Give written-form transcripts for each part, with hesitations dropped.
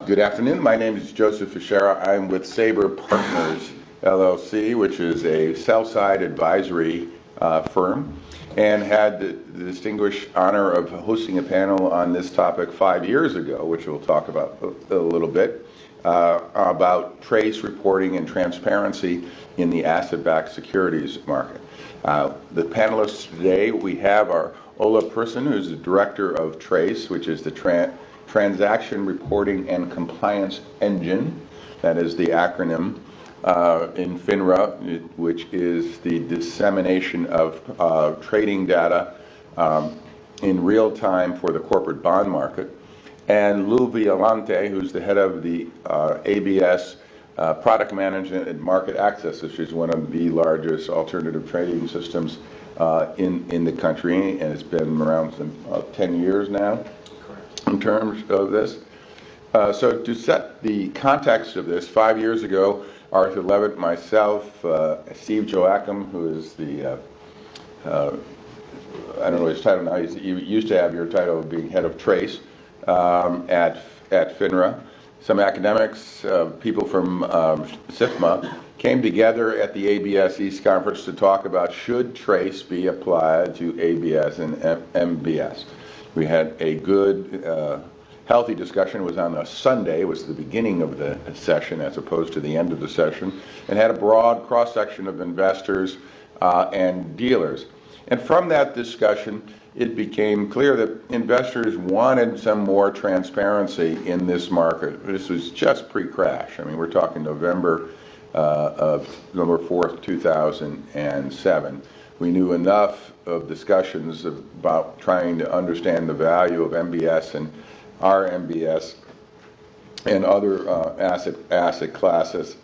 Good afternoon. My name is Joseph Fischera. I'm with Sabre Partners, LLC, which is a sell-side advisory firm, and had the distinguished honor of hosting a panel on this topic 5 years ago, which we'll talk about a little bit, about trace reporting and transparency in the asset-backed securities market. The panelists today, we have our Ola Persson, who's the Director of TRACE, which is the Transaction Reporting and Compliance Engine. That is the acronym in FINRA, which is the dissemination of trading data in real time for the corporate bond market. And Lou Violante, who's the head of the ABS Product Management and Market Access, which is one of the largest alternative trading systems in the country, and it's been around for 10 years now. In terms of this. So to set the context of this, 5 years ago, Arthur Levitt, myself, Steve Joachim, who is the, I don't know his title now, you used to have your title of being head of TRACE at FINRA. Some academics, people from SIFMA, came together at the ABS East Conference to talk about should TRACE be applied to ABS and MBS. We had a good, healthy discussion. It was on a Sunday. It was the beginning of the session as opposed to the end of the session, and had a broad cross-section of investors and dealers. And from that discussion, it became clear that investors wanted some more transparency in this market. This was just pre-crash. I mean, we're talking November 4th, 2007. We knew enough of discussions about trying to understand the value of MBS and RMBS and other asset classes.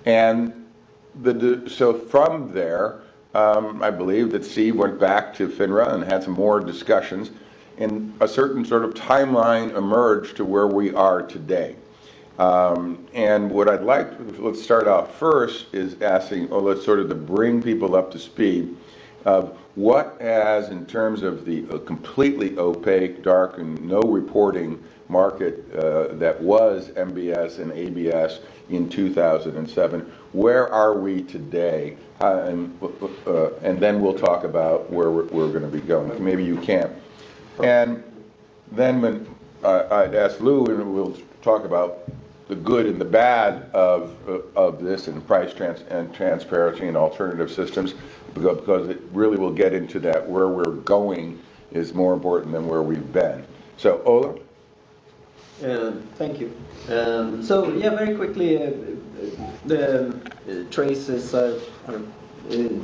And so from there, I believe that Steve went back to FINRA and had some more discussions, and a certain sort of timeline emerged to where we are today. And what I'd like, let's start off first, is asking, let's sort of to bring people up to speed of what has, in terms of the completely opaque, dark, and no reporting market that was MBS and ABS in 2007, where are we today? And then we'll talk about where we're going to be going. Maybe you can. And then when I'd ask Lou, and we'll talk about the good and the bad of this and price and transparency and alternative systems, because it really will get into that where we're going is more important than where we've been. So, Ola? Thank you. So, yeah, very quickly, the TRACE is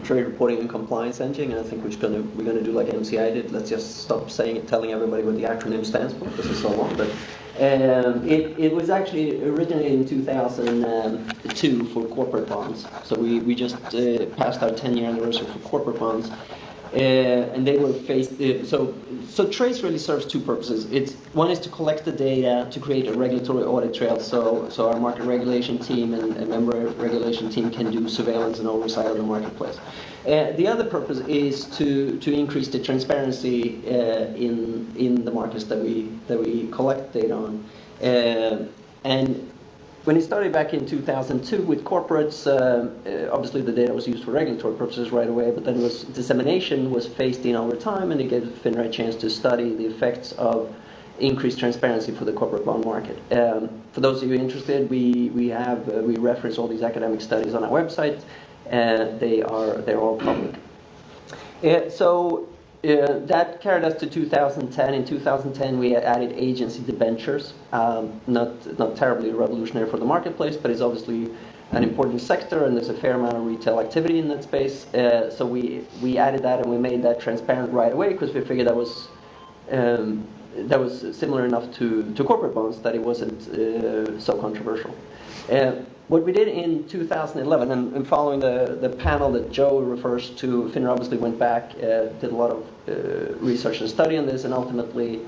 trade reporting and compliance engine, and I think we're gonna do like MCI did. Let's just stop telling everybody what the acronym stands for because it's so long. But it was actually originated in 2002 for corporate bonds. So we just passed our 10-year anniversary for corporate bonds. And they were faced. So TRACE really serves two purposes. One is to collect the data to create a regulatory audit trail, so our market regulation team and member regulation team can do surveillance and oversight of the marketplace. The other purpose is to increase the transparency in the markets that we collect data on. And when it started back in 2002 with corporates, obviously the data was used for regulatory purposes right away, but then dissemination was phased in over time, and it gave FINRA a chance to study the effects of increased transparency for the corporate bond market. For those of you interested, we reference all these academic studies on our website, and they're all public. That carried us to 2010. In 2010, we added agency debentures. Not terribly revolutionary for the marketplace, but it's obviously an important sector, and there's a fair amount of retail activity in that space. So we added that, and we made that transparent right away because we figured that was similar enough to corporate bonds that it wasn't so controversial. What we did in 2011, and following the panel that Joe refers to, FINRA obviously went back, did a lot of research and study on this, and ultimately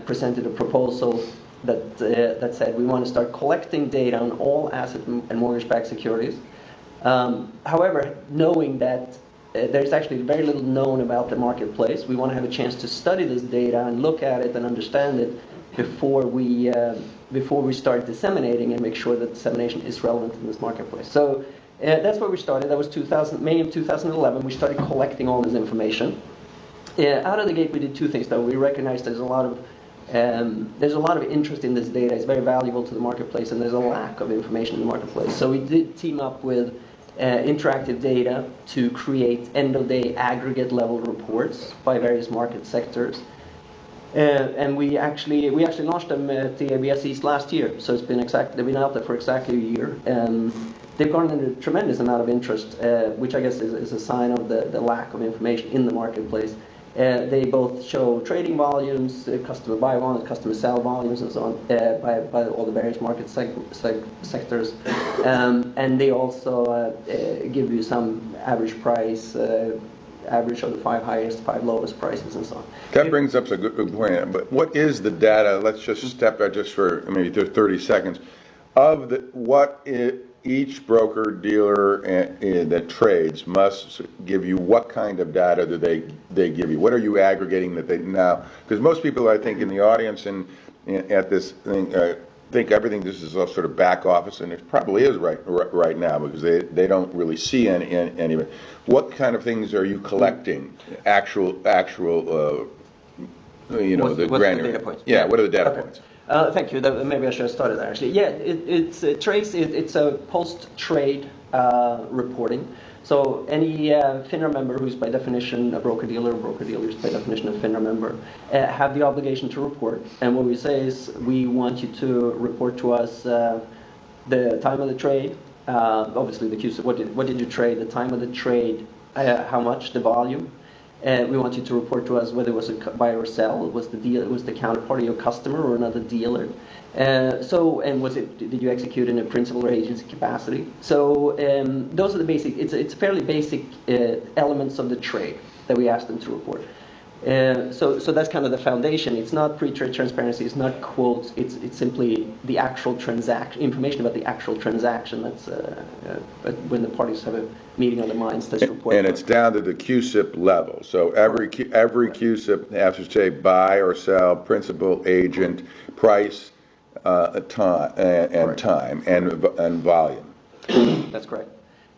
presented a proposal that said we want to start collecting data on all asset and mortgage-backed securities. However, knowing that there's actually very little known about the marketplace. We want to have a chance to study this data and look at it and understand it before we start disseminating and make sure that dissemination is relevant in this marketplace. So that's where we started. That was May of 2011. We started collecting all this information. Out of the gate, we did two things, though. We recognized there's a lot of interest in this data. It's very valuable to the marketplace, and there's a lack of information in the marketplace. So we did team up with Interactive Data to create end-of-day aggregate level reports by various market sectors. And we actually launched them at the MBS East last year. So they've been out there for exactly a year. They've garnered a tremendous amount of interest, which I guess is a sign of the lack of information in the marketplace. They both show trading volumes, customer buy volumes, customer sell volumes, and so on, by all the various market sectors. And they also give you some average price, average of the 5 highest, 5 lowest prices, and so on. That brings up a good point. But what is the data? Let's just step back just for maybe 30 seconds. Of what each broker dealer that trades must give you, what kind of data do they give you? What are you aggregating that they now? Because most people, I think, in the audience and at this thing think everything this is all sort of back office, and it probably is right now because they don't really see any of it. What kind of things are you collecting? Actual the granular data points? Yeah, what are the data points? Thank you. Maybe I should have started there, actually. Yeah, it's Trace. It's a post-trade reporting. So any FINRA member who's by definition a broker-dealer, broker-dealers by definition a FINRA member, have the obligation to report. And what we say is we want you to report to us the time of the trade, obviously the QSIP, what did you trade, the time of the trade, how much, the volume. We want you to report to us whether it was a buy or sell, was the counterparty your customer or another dealer. Did you execute in a principal or agency capacity? So those are the basic. It's fairly basic elements of the trade that we ask them to report. So that's kind of the foundation. It's not pre-trade transparency. It's not quotes. It's simply the actual transaction, information about the actual transaction. That's when the parties have a meeting on the minds. That's reported. And it's down to the QSIP level. So every QSIP has to say buy or sell, principal, agent, price, time, and volume. That's correct.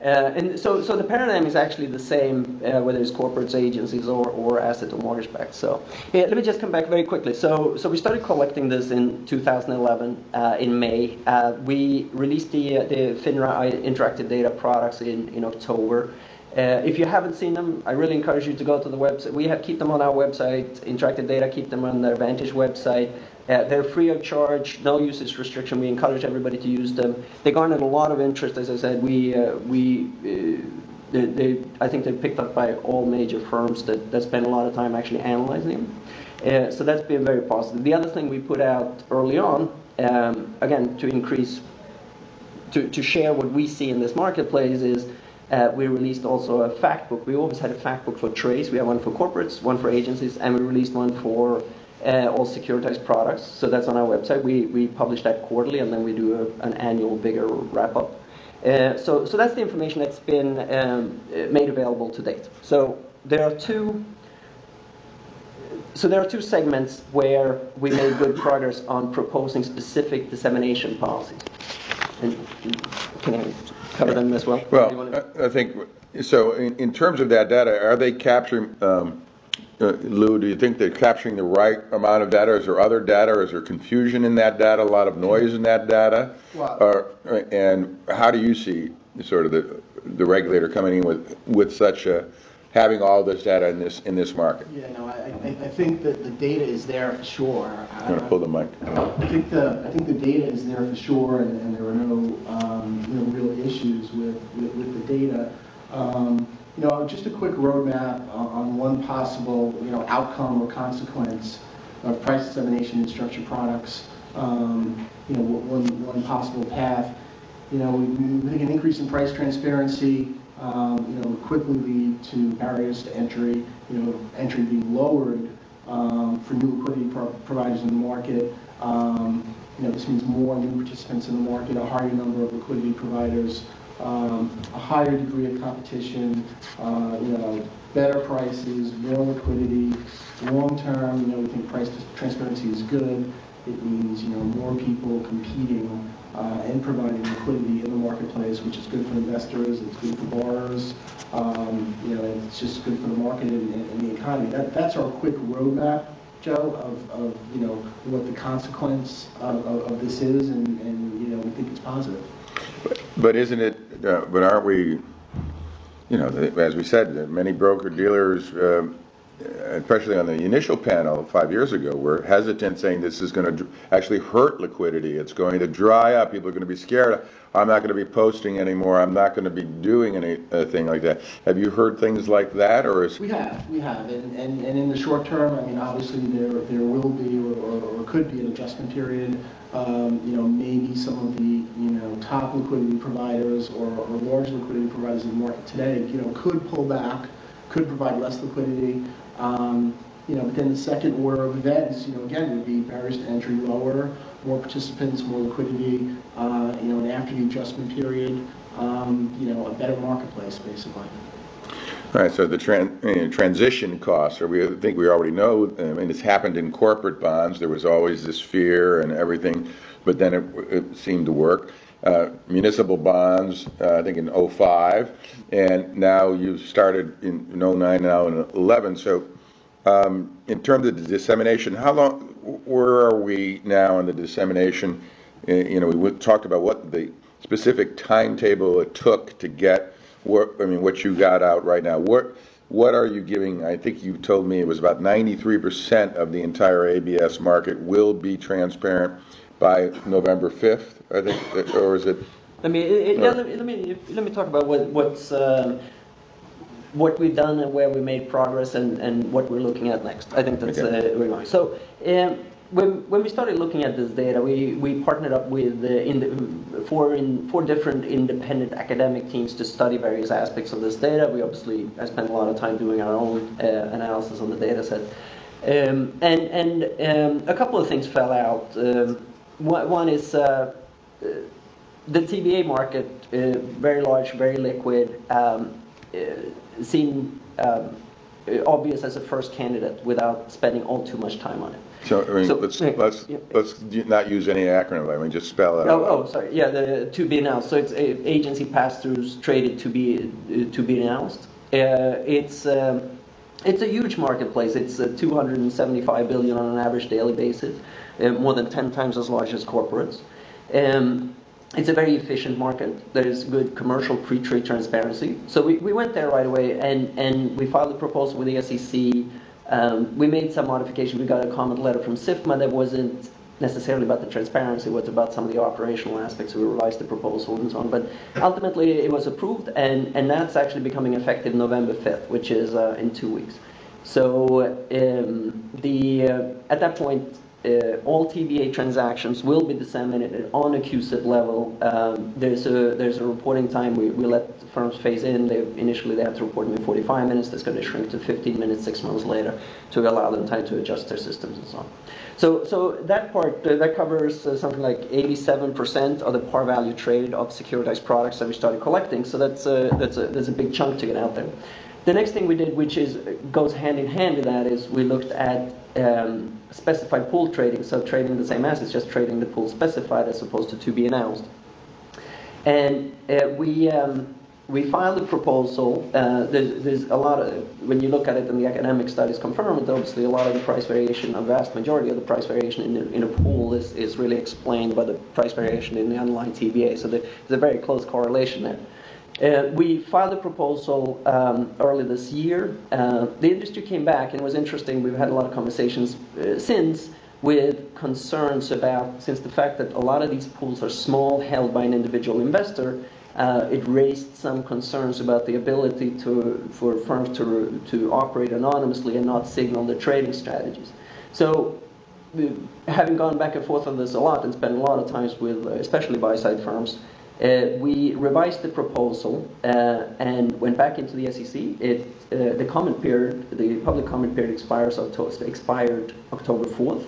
And so the paradigm is actually the same whether it's corporates, agencies, or asset or mortgage backed. So let me just come back very quickly. So we started collecting this in 2011 in May. We released the FINRA Interactive Data products in October. If you haven't seen them, I really encourage you to go to the website. We keep them on our website. Interactive Data keep them on their Vantage website. They're free of charge, no usage restriction. We encourage everybody to use them. They garnered a lot of interest, as I said. I think they're picked up by all major firms that spend a lot of time actually analyzing them. So that's been very positive. The other thing we put out early on, again, to share what we see in this marketplace is we released also a fact book. We always had a fact book for trades. We have one for corporates, one for agencies, and we released one for all securitized products. So that's on our website. We publish that quarterly, and then we do an annual bigger wrap-up. So that's the information that's been made available to date. So there are two segments where we made good progress on proposing specific dissemination policies. And can I cover them as well? Well, I think so. In terms of that data, are they capturing? Lou, do you think they're capturing the right amount of data? Is there other data? Or is there confusion in that data? A lot of noise in that data? And how do you see sort of the regulator coming in with such having all this data in this market? Yeah, no, I think that the data is there for sure. I'm going to pull the mic. I think the data is there for sure, and there are no real issues with the data. Just a quick roadmap on one possible, outcome or consequence of price dissemination in structured products. One possible path. We think an increase in price transparency, would quickly lead to barriers to entry. Entry being lowered for new liquidity providers in the market. This means more new participants in the market, a higher number of liquidity providers. a higher degree of competition, better prices, more liquidity. Long term, we think price transparency is good. It means, more people competing and providing liquidity in the marketplace, which is good for investors, it's good for borrowers, it's just good for the market and the economy. That's our quick roadmap, Joe, of what the consequence of this is, and we think it's positive. But isn't it, but aren't we, as we said, many broker-dealers, especially on the initial panel 5 years ago, were hesitant, saying this is going to actually hurt liquidity. It's going to dry up. People are going to be scared. I'm not going to be posting anymore. I'm not going to be doing anything like that. Have you heard things like that, or is... We have, and in the short term, obviously there will be or could be an adjustment period. Maybe some of the top liquidity providers or large liquidity providers in the market today, could pull back, could provide less liquidity. But then the second order of events, again, would be barriers to entry lower, more participants, more liquidity, and after the adjustment period, a better marketplace, basically. All right, so the transition costs, or we think we already know, it's happened in corporate bonds. There was always this fear and everything, but then it seemed to work. Municipal bonds, I think in 2005, and now you've started in 2009, now in 2011. So in terms of the dissemination, where are we now in the dissemination? We talked about what the specific timetable it took to get what you got out right now. What are you giving? I think you told me it was about 93% of the entire ABS market will be transparent by November 5th, I think, or is it? Let me talk about what we've done and where we made progress and what we're looking at next. I think that's really nice. So when we started looking at this data, we partnered up with four different independent academic teams to study various aspects of this data. We obviously spent a lot of time doing our own analysis on the data set. And a couple of things fell out. One is the TBA market, very large, very liquid, seemed obvious as a first candidate without spending all too much time on it. So let's not use any acronym. Just spell it out. Oh, sorry. Yeah, the to be announced. So it's agency pass-throughs traded to be announced. It's a huge marketplace. It's 275 billion on an average daily basis, more than 10 times as large as corporates. It's a very efficient market. There's good commercial pre-trade transparency. So we went there right away and we filed a proposal with the SEC. We made some modifications. We got a comment letter from SIFMA that wasn't necessarily about the transparency, it was about some of the operational aspects. We revised the proposal and so on. But ultimately it was approved, and that's actually becoming effective November 5th, which is in 2 weeks. So at that point, all TBA transactions will be disseminated on a CUSIP level. There's a reporting time. We let the firms phase in. Initially they have to report in 45 minutes. That's going to shrink to 15 minutes 6 months later to allow them time to adjust their systems and so on. So that part that covers something like 87% of the par value traded of securitized products that we started collecting. So that's a big chunk to get out there. The next thing we did, which goes hand in hand to that, is we looked at specified pool trading, so trading the same assets, just trading the pool specified as opposed to be announced. And we filed a proposal. There's a lot of, when you look at it and the academic studies confirm it, obviously a lot of the price variation, a vast majority of the price variation in a pool is really explained by the price variation in the underlying TBA. So there's a very close correlation there. We filed a proposal early this year. The industry came back, and it was interesting. We've had a lot of conversations since with concerns about, since the fact that a lot of these pools are small, held by an individual investor, it raised some concerns about the ability for firms to operate anonymously and not signal their trading strategies. So having gone back and forth on this a lot and spent a lot of times with especially buy-side firms, we revised the proposal and went back into the SEC. The comment period, the public comment period expired October 4th.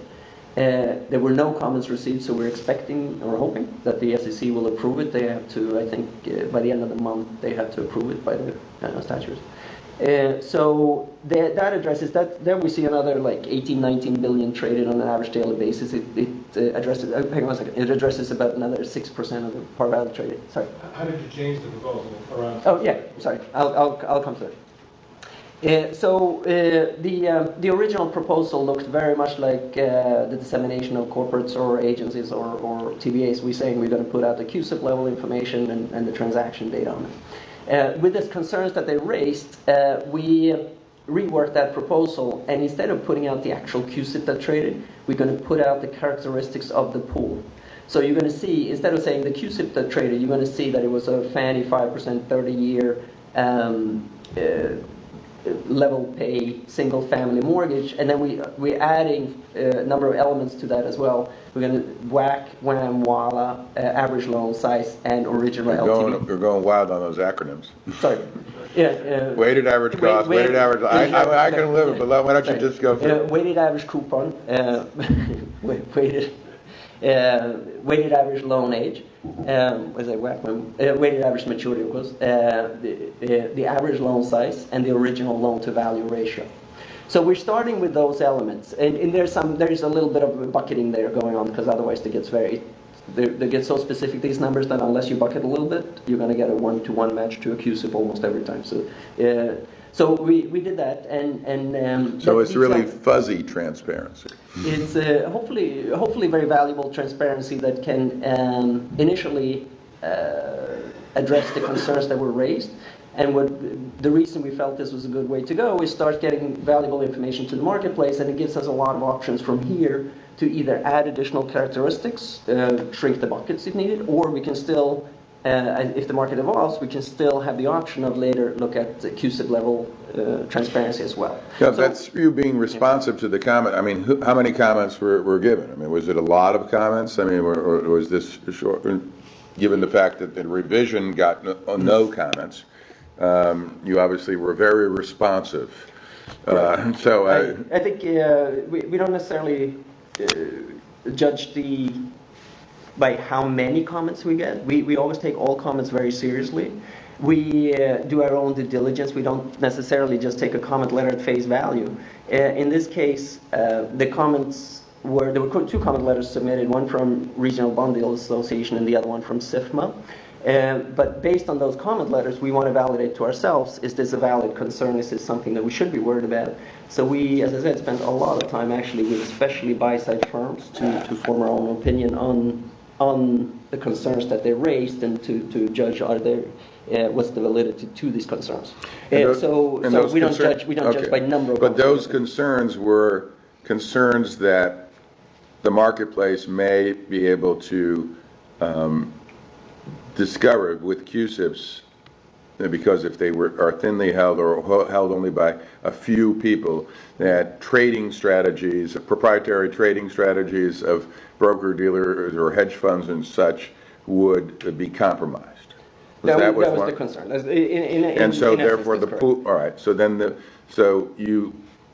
There were no comments received, so we're expecting or hoping that the SEC will approve it. They have to, I think, by the end of the month, they have to approve it by the statutes. So that addresses that. Then we see another like 18, 19 billion traded on an average daily basis. It addresses. Hang on a second. It addresses about another 6% of the par value traded. Sorry. How did you change the proposal around? Oh yeah. Sorry. I'll come to that. The original proposal looked very much like the dissemination of corporates or agencies or TBAs. We're saying we're going to put out the CUSIP level information and the transaction data on it. With the concerns that they raised, we reworked that proposal, and instead of putting out the actual CUSIP that traded, we're going to put out the characteristics of the pool. So you're going to see, instead of saying the CUSIP that traded, you're going to see that it was a Fannie 5% 30-year level pay single family mortgage, and then we're adding a number of elements to that as well. We're going to whack, wham, walla, average loan size, and original LTV. You're going wild on those acronyms. Sorry. Yeah, weighted average cost, weighted average. I can live it, but why don't you just go through? Weighted average coupon, weighted average loan age, weighted average maturity, of course, the average loan size, and the original loan to value ratio. So we're starting with those elements, and there's a little bit of bucketing there going on, because otherwise they get so specific, these numbers, that unless you bucket a little bit, you're going to get a 1-to-1 match to a CUSIP almost every time. So we did that, and so it's really fuzzy transparency. It's hopefully very valuable transparency that can initially address the concerns that were raised. And the reason we felt this was a good way to go is start getting valuable information to the marketplace, and it gives us a lot of options from here to either add additional characteristics, shrink the buckets if needed, or we can still, if the market evolves, we can still have the option of later look at the CUSIP level transparency as well. Yeah, so, that's you being responsive to the comment. I mean, how many comments were given? I mean, was it a lot of comments? I mean, or was this short? Given the fact that the revision got no comments, you obviously were very responsive. Right. So I think we don't necessarily judge by how many comments we get. We always take all comments very seriously. We do our own due diligence. We don't necessarily just take a comment letter at face value. In this case, the comments there were 2 comment letters submitted, one from Regional Bond Dealers Association and the other one from SIFMA. But based on those comment letters, we want to validate to ourselves, is this a valid concern? Is this something that we should be worried about? So we, as I said, spent a lot of time actually with especially buy-side firms to form our own opinion on the concerns that they raised, and to judge what's the validity to these concerns. So we don't judge by number of. But those concerns were concerns that the marketplace may be able to discover with CUSIPs, because if they are thinly held or held only by a few people, that trading strategies, proprietary trading strategies of broker-dealers or hedge funds and such would be compromised. That was the concern. And so therefore the pool, all right, so then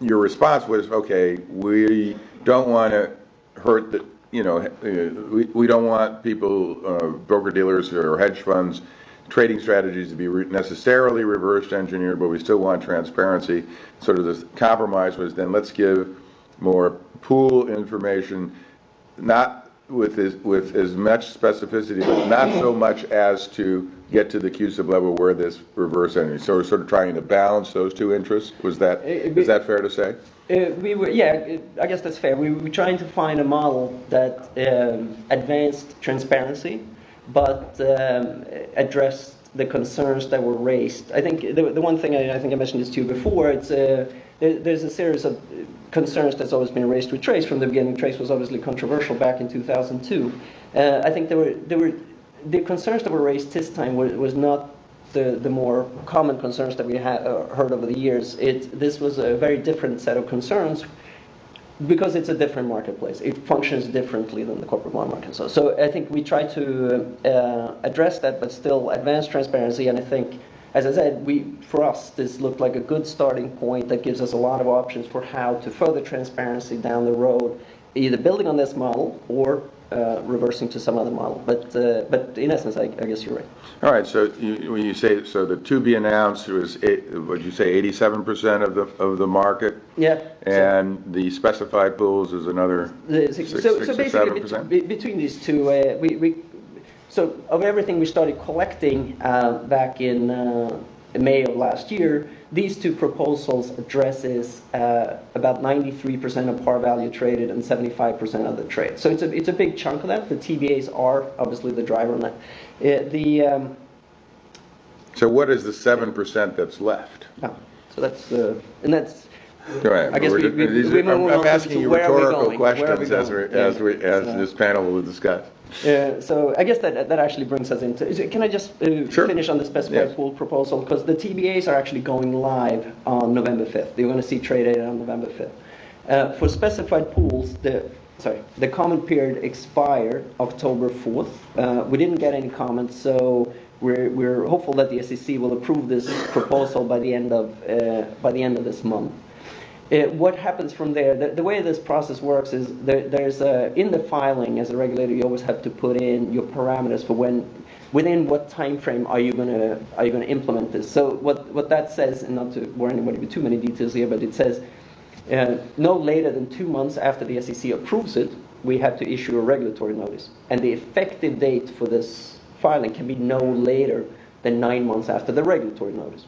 your response was, okay, we don't want to hurt the, we don't want people, broker-dealers or hedge funds, trading strategies to be necessarily reverse engineered, but we still want transparency. Sort of the compromise was then let's give more pool information, not with as much specificity, but not so much as to get to the CUSIP level where this reverse engineering. So we're sort of trying to balance those 2 interests. Is that fair to say? I guess that's fair. We were trying to find a model that advanced transparency, but addressed the concerns that were raised. I think the one thing I think I mentioned this to you before. There's a series of concerns that's always been raised with Trace from the beginning. Trace was obviously controversial back in 2002. I think the concerns that were raised this time was not the more common concerns that we had heard over the years. This was a very different set of concerns because it's a different marketplace. It functions differently than the corporate bond market. So I think we try to address that, but still advance transparency. And I think, as I said, for us this looked like a good starting point that gives us a lot of options for how to further transparency down the road either building on this model or reversing to some other model. But in essence, I guess you're right. All right, so when you say, so the to be announced was, would you say 87% of the market? Yeah. And the specified pools is another six So or basically, 7%? between these two, so of everything we started collecting back in May of last year, these two proposals addresses about 93% of par value traded and 75% of the trade. So it's a big chunk of that. The TBAs are obviously the driver on that. So what is the 7% that's left? So that's and that's. Go ahead. I guess I'm asking you rhetorical questions as this panel will discuss. So I guess that actually brings us into. Can I just finish on the specified pool proposal? Because the TBAs are actually going live on November 5th. You're going to see trade data on November 5th. For specified pools, the comment period expired October 4th. We didn't get any comments, so we're hopeful that the SEC will approve this proposal by the end of this month. What happens from there, the way this process works is there's in the filing as a regulator, you always have to put in your parameters for within what time frame are you going to implement this. So what that says, and not to bore anybody with too many details here, but it says no later than 2 months after the SEC approves it, we have to issue a regulatory notice. And the effective date for this filing can be no later than 9 months after the regulatory notice.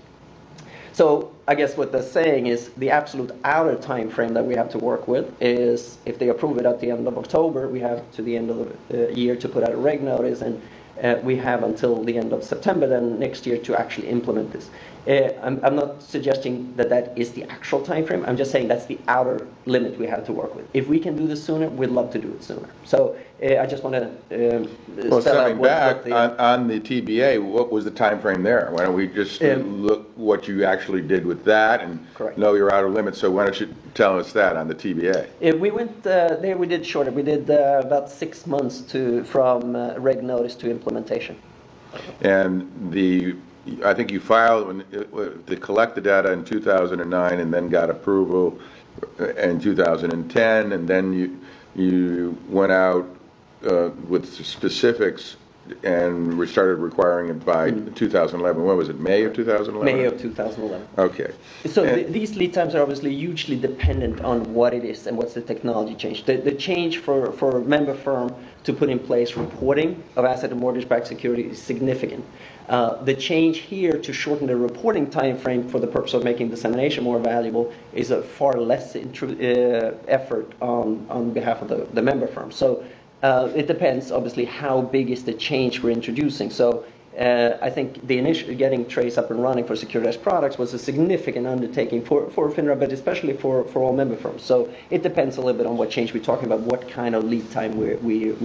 So I guess what they're saying is the absolute outer time frame that we have to work with is if they approve it at the end of October, we have to the end of the year to put out a reg notice, and we have until the end of September then next year to actually implement this. I'm not suggesting that is the actual time frame. I'm just saying that's the outer limit we have to work with. If we can do this sooner, we'd love to do it sooner. So I just want to spell out on the TBA, what was the time frame there? Why don't we just look what you actually did with that and know your outer limit? So why don't you tell us that on the TBA? We went there. We did shorter. We did about 6 months from reg notice to implementation. And I think you filed to collect the data in 2009 and then got approval in 2010, and then you went out with specifics and we started requiring it by 2011. When was it? May of 2011? May of 2011. Okay. So these lead times are obviously hugely dependent on what it is and what's the technology change. The change for a member firm to put in place reporting of asset and mortgage-backed security is significant. The change here to shorten the reporting time frame for the purpose of making dissemination more valuable is a far less effort on behalf of the member firm. So it depends, obviously, how big is the change we're introducing. So I think the initial getting Trace up and running for securitized products was a significant undertaking for FINRA, but especially for all member firms. So it depends a little bit on what change we're talking about, what kind of lead time we're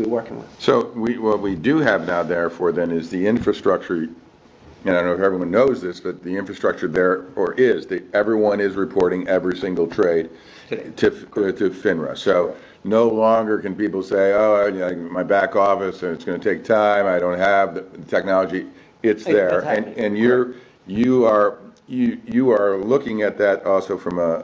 working with. So what we do have now, therefore, then is the infrastructure. And I don't know if everyone knows this, but the infrastructure everyone is reporting every single trade to FINRA. So no longer can people say, my back office, and it's going to take time, I don't have the technology. It's there. And you are looking at that also from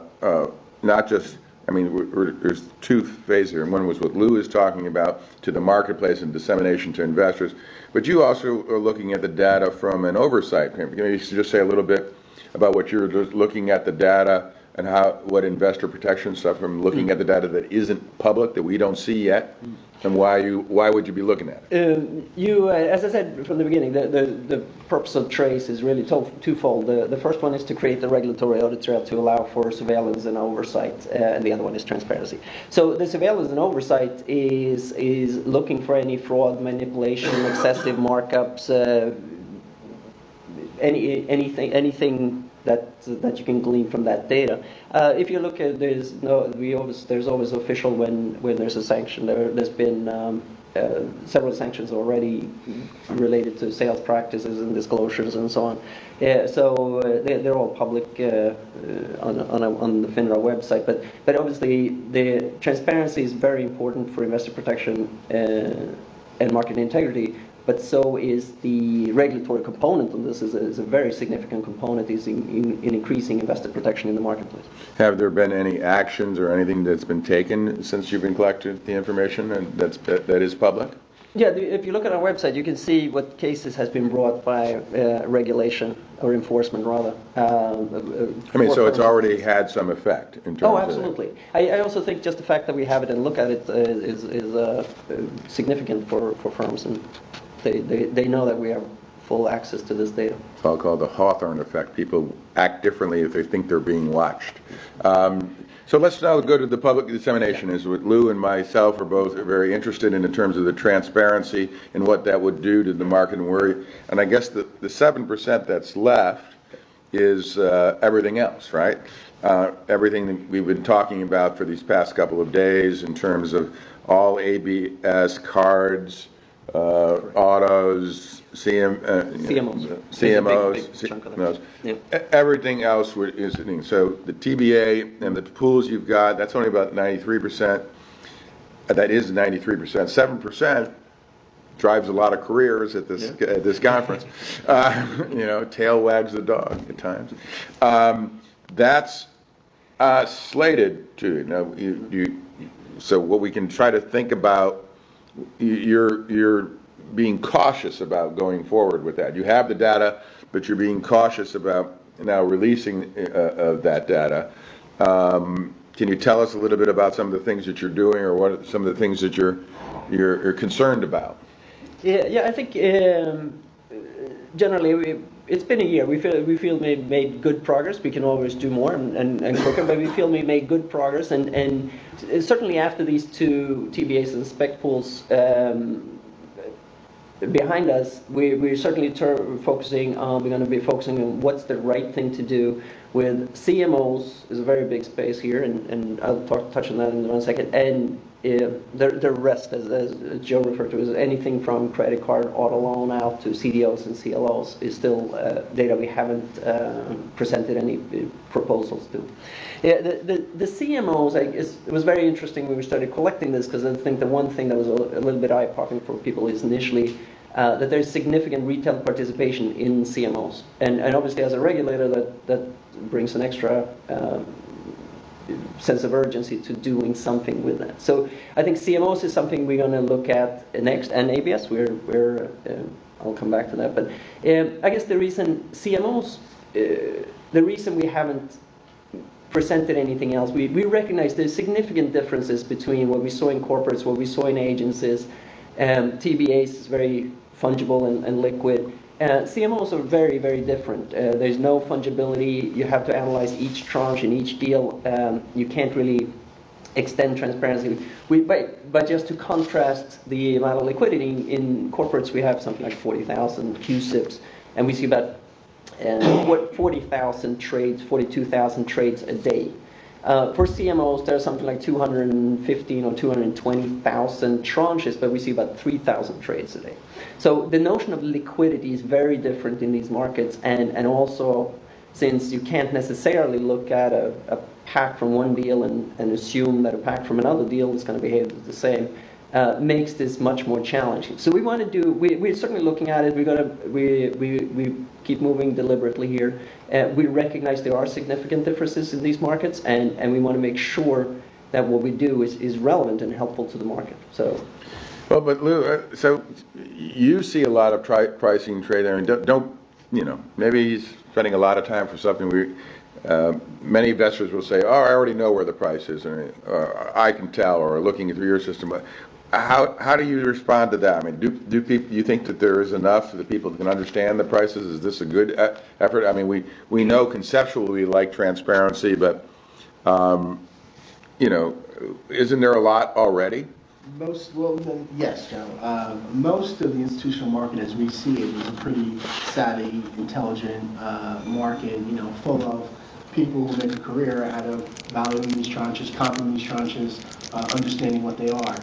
not just, there's two phases here. One was what Lou is talking about, to the marketplace and dissemination to investors. But you also are looking at the data from an oversight. Can you just say a little bit about what you're looking at the data and what investor protection stuff from looking at the data that isn't public, that we don't see yet, and why would you be looking at it? As I said from the beginning, the purpose of Trace is really twofold. The first one is to create the regulatory audit trail to allow for surveillance and oversight, and the other one is transparency. So the surveillance and oversight is looking for any fraud, manipulation, excessive markups, anything that you can glean from that data. If you look at there's always official when there's a sanction. There's been several sanctions already related to sales practices and disclosures and so on. So they're all public on the FINRA website. But obviously the transparency is very important for investor protection and market integrity. but so is the regulatory component of this is a very significant component is in increasing investor protection in the marketplace. Have there been any actions or anything that's been taken since you've been collecting the information and that is public? Yeah, if you look at our website, you can see what cases has been brought by regulation or enforcement, rather. I mean, so it's already had some effect in terms Oh, of... absolutely. I also think just the fact that we have it and look at it is significant for firms, and they know that we have full access to this data. It's all called the Hawthorne effect. People act differently if they think they're being watched. So let's now go to the public dissemination, is what Lou and myself are both very interested in terms of the transparency and what that would do to the market and worry. And I guess the 7% that's left is everything else, right? Everything that we've been talking about for these past couple of days in terms of all ABS cards, autos, CMOs, everything else is, so the TBA and the pools you've got, that's only about 93%. That is 93%. 7% drives a lot of careers at this conference. Tail wags the dog at times. That's slated to, so what we can try to think about, you're being cautious about going forward with that. You have the data, but you're being cautious about now releasing that data. Can you tell us a little bit about some of the things that you're doing, or what some of the things that you're concerned about? Yeah, I think generally it's been a year. We feel we made good progress. We can always do more and quicker, but we feel we made good progress. And certainly after these two TBAs and spec pools behind us, we're certainly focusing on. We're going to be focusing on what's the right thing to do with CMOs. Is a very big space here, and I'll touch on that in 1 second. And the rest, as Joe referred to, is anything from credit card, auto loan out to CDOs and CLOs is still data we haven't presented any proposals to. Yeah, the CMOs, it was very interesting when we started collecting this, because I think the one thing that was a little bit eye-popping for people is initially that there's significant retail participation in CMOs. And obviously as a regulator that brings an extra sense of urgency to doing something with that. So I think CMOs is something we're going to look at next, and ABS, I'll come back to that. But I guess the reason CMOs, the reason we haven't presented anything else, we recognize there's significant differences between what we saw in corporates, what we saw in agencies. TBAs is very fungible and liquid. CMOs are very, very different. There's no fungibility. You have to analyze each tranche in each deal. You can't really extend transparency. But just to contrast the amount of liquidity, in corporates we have something like 40,000 QSIPs, and we see about 40,000 trades, 42,000 trades a day. For CMOs, there's something like 215 or 220,000 tranches, but we see about 3,000 trades a day. So the notion of liquidity is very different in these markets, and also since you can't necessarily look at a pack from one deal and assume that a pack from another deal is going to behave the same, makes this much more challenging. So we want to do. We're certainly looking at it. We keep moving deliberately here. We recognize there are significant differences in these markets, and we want to make sure that what we do is relevant and helpful to the market. So. Well, but Lou, so you see a lot of pricing trade there, and don't maybe he's spending a lot of time for something many investors will say, oh, I already know where the price is, or I can tell, or looking through your system. How do you respond to that? I mean, do people, you think that there is enough that people can understand the prices? Is this a good effort? I mean, we know conceptually we like transparency, but isn't there a lot already? Yes, Joe. Most of the institutional market, as we see it, is a pretty savvy, intelligent market. Full of people who make a career out of valuing these tranches, comping these tranches, understanding what they are.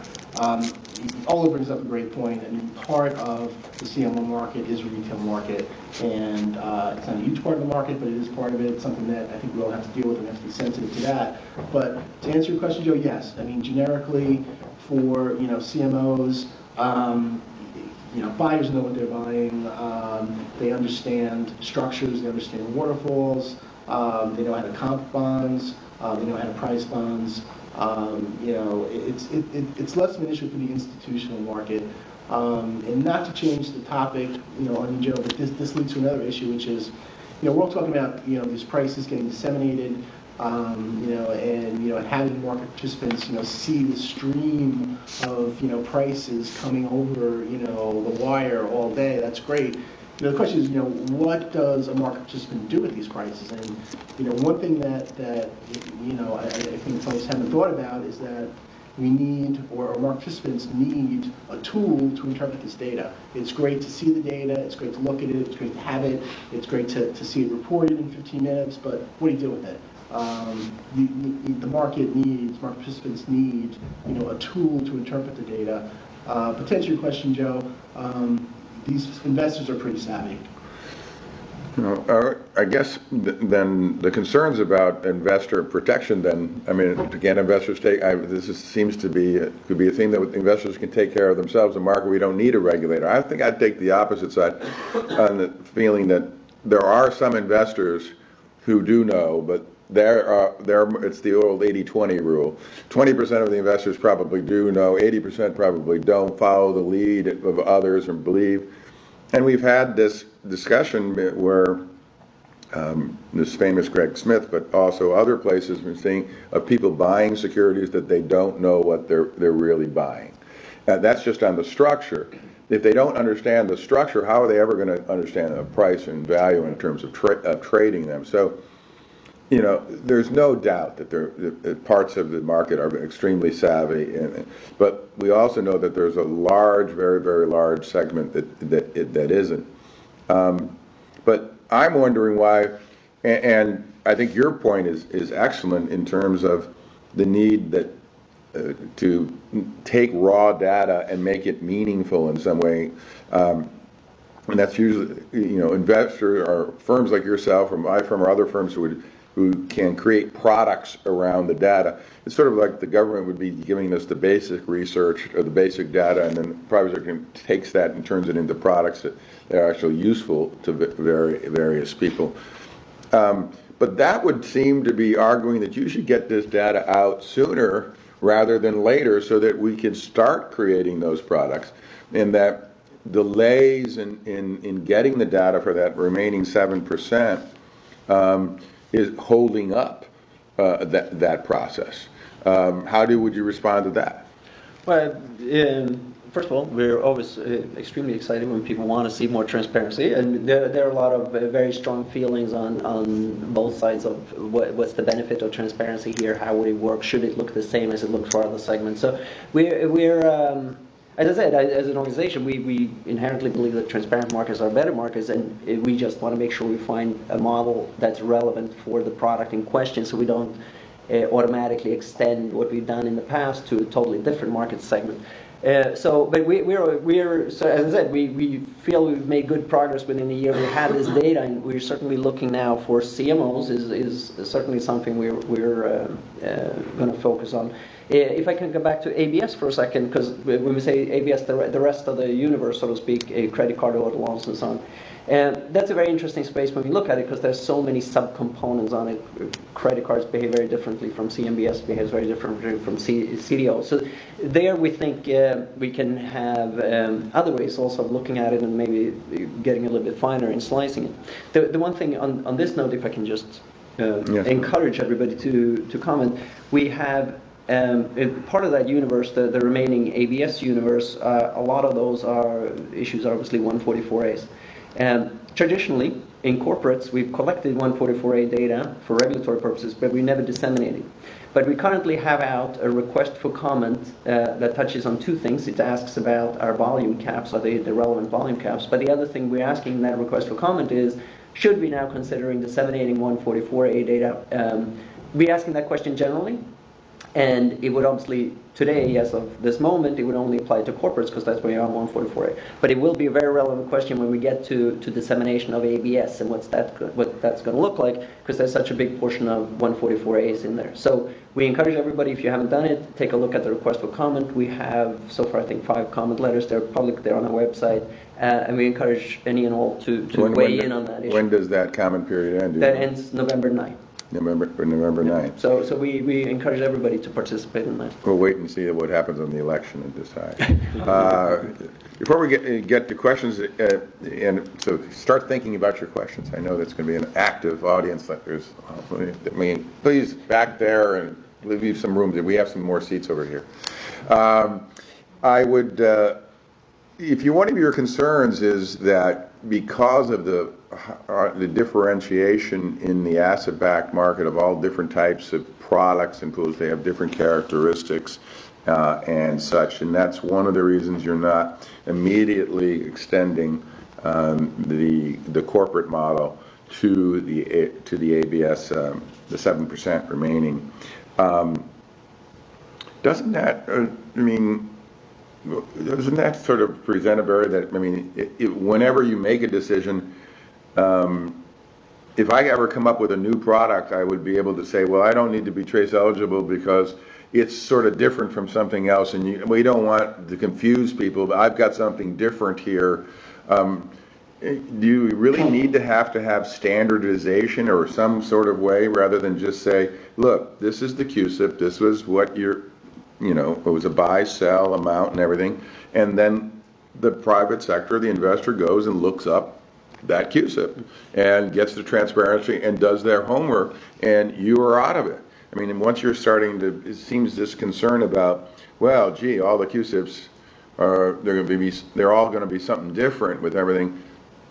Ola brings up a great point. I mean, part of the CMO market is a retail market, and it's not a huge part of the market, but it is part of it. It's something that I think we all have to deal with, and we have to be sensitive to that. But to answer your question, Joe, yes. I mean, generically, for CMOs, buyers know what they're buying. They understand structures. They understand waterfalls. They know how to comp bonds. They know how to price bonds. It's less of an issue for the institutional market. And not to change the topic, on Joe, but this leads to another issue, which is, we're all talking about, these prices getting disseminated, and having market participants, see the stream of, prices coming over, the wire all day. That's great. The question is, what does a market participant do with these prices? And, one thing that I think folks haven't thought about is that we need, or market participants need, a tool to interpret this data. It's great to see the data, it's great to look at it, it's great to have it, it's great to see it reported in 15 minutes, but what do you do with it? The market participants need, a tool to interpret the data. But to answer your question, Joe, these investors are pretty savvy. I guess then the concerns about investor protection, then, again, investors seems to be, could be a thing that investors can take care of themselves. In the market, we don't need a regulator. I think I'd take the opposite side on the feeling that there are some investors who do know, but it's the old 80-20 rule. 20% of the investors probably do know, 80% probably don't follow the lead of others and believe. And we've had this discussion where this famous Greg Smith, but also other places, we're seeing of people buying securities that they don't know what they're really buying. That's just on the structure. If they don't understand the structure, how are they ever going to understand the price and value in terms of trading them? So, there's no doubt that parts of the market are extremely savvy, but we also know that there's a large, very, very large segment that isn't. But I'm wondering why, and I think your point is excellent in terms of the need to take raw data and make it meaningful in some way. And that's usually, investors or firms like yourself or my firm or other firms who can create products around the data. It's sort of like the government would be giving us the basic research or the basic data, and then the private sector takes that and turns it into products that are actually useful to various people. But that would seem to be arguing that you should get this data out sooner rather than later so that we can start creating those products, and that delays in getting the data for that remaining 7% is holding up that process. Would you respond to that? Well, first of all, we're always extremely excited when people want to see more transparency, and there are a lot of very strong feelings on both sides of what's the benefit of transparency here, how would it work, should it look the same as it looks for other segments. So we're as I said, as an organization, we inherently believe that transparent markets are better markets, and we just want to make sure we find a model that's relevant for the product in question, so we don't automatically extend what we've done in the past to a totally different market segment. But so as I said, we feel we've made good progress within a year. We have this data, and we're certainly looking now for CMOs is certainly something we're going to focus on. If I can go back to ABS for a second, because when we say ABS, the rest of the universe, so to speak, credit card, auto loans, and so on. And that's a very interesting space when we look at it, because there's so many subcomponents on it. Credit cards behave very differently from CMBS, behaves very differently from CDO. So there we think we can have other ways also of looking at it and maybe getting a little bit finer in slicing it. The one thing on this note, if I can just encourage everybody to comment, we have part of that universe, the remaining ABS universe, a lot of those issues are obviously 144As. Traditionally, in corporates, we've collected 144A data for regulatory purposes, but we never disseminated. But we currently have out a request for comment that touches on two things. It asks about our volume caps, or the relevant volume caps. But the other thing we're asking in that request for comment is, should we now considering disseminating 144A data? We're asking that question generally. And it would obviously, today, as of this moment, it would only apply to corporates because that's where you are on 144A. But it will be a very relevant question when we get to dissemination of ABS and what that's going to look like, because there's such a big portion of 144As in there. So we encourage everybody, if you haven't done it, take a look at the request for comment. We have, so far, I think 5 comment letters. They're public, they're on our website. And we encourage any and all to weigh in on that issue. When does that comment period end? That ends November 9th. November 9th. So we encourage everybody to participate in that. We'll wait and see what happens on the election and decide. Before we get to questions, and so start thinking about your questions. I know that's going to be an active audience. Please back there and leave some room. We have some more seats over here. I would, if one of your concerns is that because of the differentiation in the asset-backed market of all different types of products and pools, they have different characteristics and such, and that's one of the reasons you're not immediately extending the corporate model to the ABS, the 7% remaining. Doesn't that doesn't that sort of present a barrier that, whenever you make a decision, if I ever come up with a new product, I would be able to say, well, I don't need to be trace eligible because it's sort of different from something else, and we don't want to confuse people, but I've got something different here. Do you really need to have standardization or some sort of way rather than just say, look, this is the CUSIP, this was what it was a buy, sell amount and everything, and then the private sector, the investor goes and looks up that CUSIP and gets the transparency and does their homework, and you are out of it. Once you're starting to, it seems this concern about, well, gee, all the CUSIPs they're all going to be something different with everything.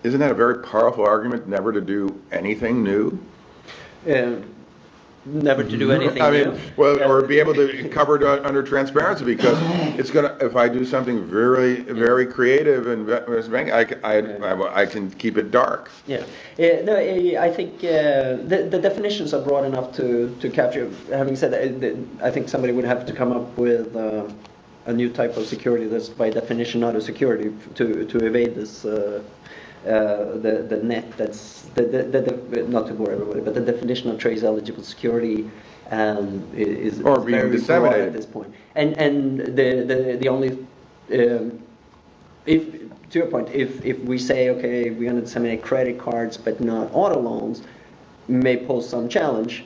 Isn't that a very powerful argument, never to do anything new? Never to do anything new. Or be able to cover it under transparency, because it's gonna. If I do something very, very creative in investment banking, I can keep it dark. Yeah. No, I think the definitions are broad enough to capture. Having said that, I think somebody would have to come up with a new type of security that's by definition not a security to evade this. The net, that's not to bore everybody, but the definition of trace eligible security is being very disseminated at this point. And the only if to your point, if we say, okay, we're going to disseminate credit cards but not auto loans, may pose some challenge.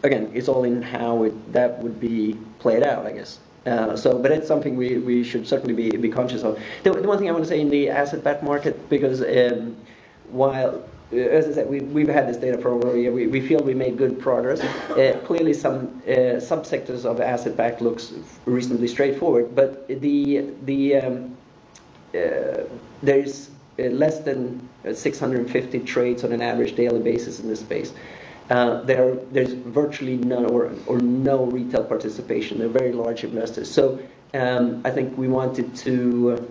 Again, it's all in how that would be played out, I guess. But it's something we should certainly be conscious of. The one thing I want to say in the asset-backed market, because while, as I said, we've had this data for over a year, we feel we made good progress. Clearly some subsectors of asset-backed looks reasonably straightforward, but there's less than 650 trades on an average daily basis in this space. There's virtually none or no retail participation. They're very large investors. So I think we wanted to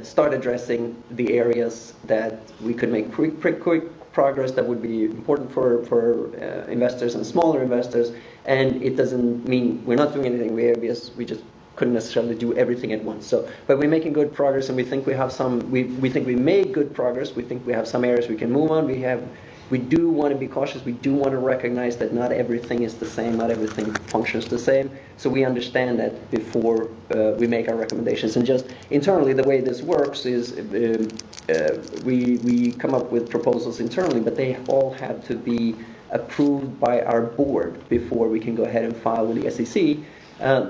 start addressing the areas that we could make quick progress that would be important for investors and smaller investors. And it doesn't mean we're not doing anything with ABS. We just couldn't necessarily do everything at once. But we're making good progress, and we think we have some. We think we made good progress. We think we have some areas we can move on. We do want to be cautious. We do want to recognize that not everything is the same, not everything functions the same. So we understand that before we make our recommendations. And just internally, the way this works is we come up with proposals internally, but they all have to be approved by our board before we can go ahead and file with the SEC.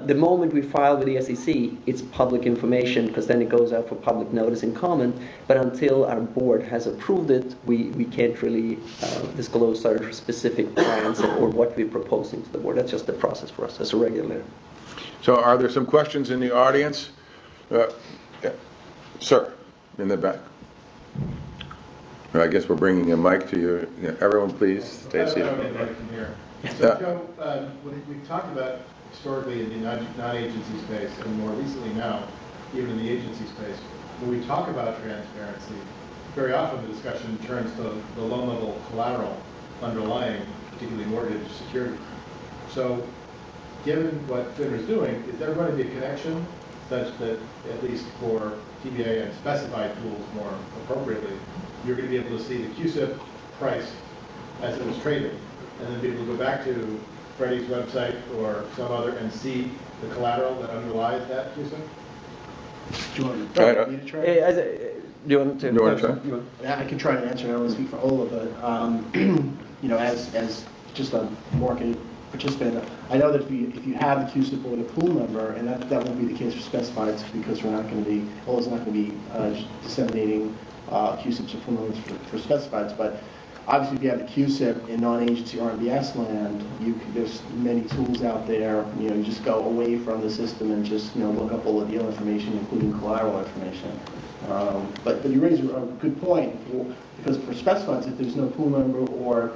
The moment we file with the SEC, it's public information because then it goes out for public notice and comment. But until our board has approved it, we can't really disclose our specific plans or what we're proposing to the board. That's just the process for us as a regulator. So are there some questions in the audience? Yeah. Sir, in the back. I guess we're bringing a mic to you. Yeah, everyone, please stay seated. So, Joe, we've talked about historically in the non-agency space, and more recently now, even in the agency space, when we talk about transparency, very often the discussion turns to the loan-level collateral underlying, particularly mortgage security. So given what FINRA's doing, is there going to be a connection such that, at least for TBA and specified pools more appropriately, you're going to be able to see the QSIP price as it was traded, and then be able to go back to Freddie's website or some other and see the collateral that underlies that QSIP? Do you want me to try? Do you want to? You want to try? Yeah, I can try to answer. I don't want to speak for Ola, but you know, as just a market participant, I know that if you have the QSIP or the pool number, and that won't be the case for specifieds because we're not going to be, Ola's not going to be disseminating QSIPs or pool numbers for specifieds, but obviously if you have the QSIP in non-agency RMBS land, there's many tools out there. You know, you just go away from the system and just, you know, look up all the deal information, including collateral information. But you raise a good point, because for specifieds, if there's no pool number or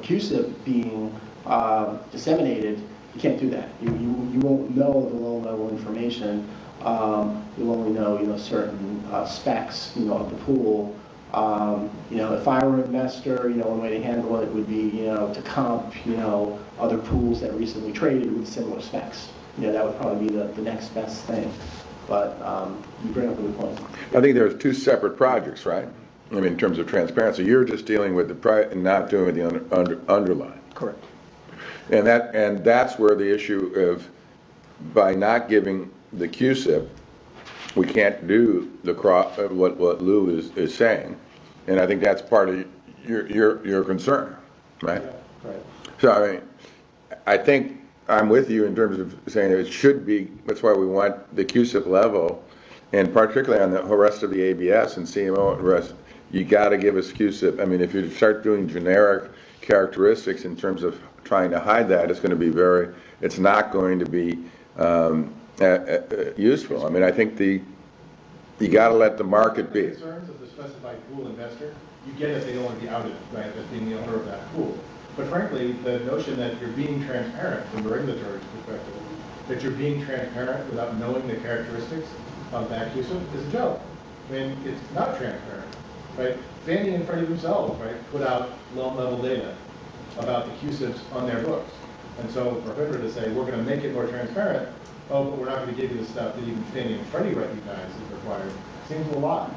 QSIP being disseminated, you can't do that. You won't know the low-level information. You'll only know, certain specs, of the pool. If I were an investor, one way to handle it would be, to comp, other pools that recently traded with similar specs. That would probably be the next best thing. But you bring up a good point. I think there's two separate projects, right? I mean, in terms of transparency, you're just dealing with the price and not doing with the underlying. Correct. And that's where the issue of, by not giving the QSIP, we can't do the what Lou is saying, and I think that's part of your concern, right? Yeah, right. So I mean, I think I'm with you in terms of saying it should be. That's why we want the QSIP level, and particularly on the rest of the ABS and CMO and the rest. You got to give us QSIP. I mean, if you start doing generic characteristics in terms of trying to hide that, it's going to be it's not going to be useful. I mean, I think you got to let the market be. The concerns of the specified pool investor, you get it, they don't want to be outed, right, as being the owner of that pool. But frankly, the notion that you're being transparent from the regulatory perspective, that you're being transparent without knowing the characteristics of that QSIP is a joke. I mean, it's not transparent. Right? Fannie and Freddie themselves, right, put out loan-level data about the QSIPs on their books. And so for FINRA to say, we're going to make it more transparent, but we're not going to give you the stuff that even Fannie and Freddie recognize is required, seems a lot.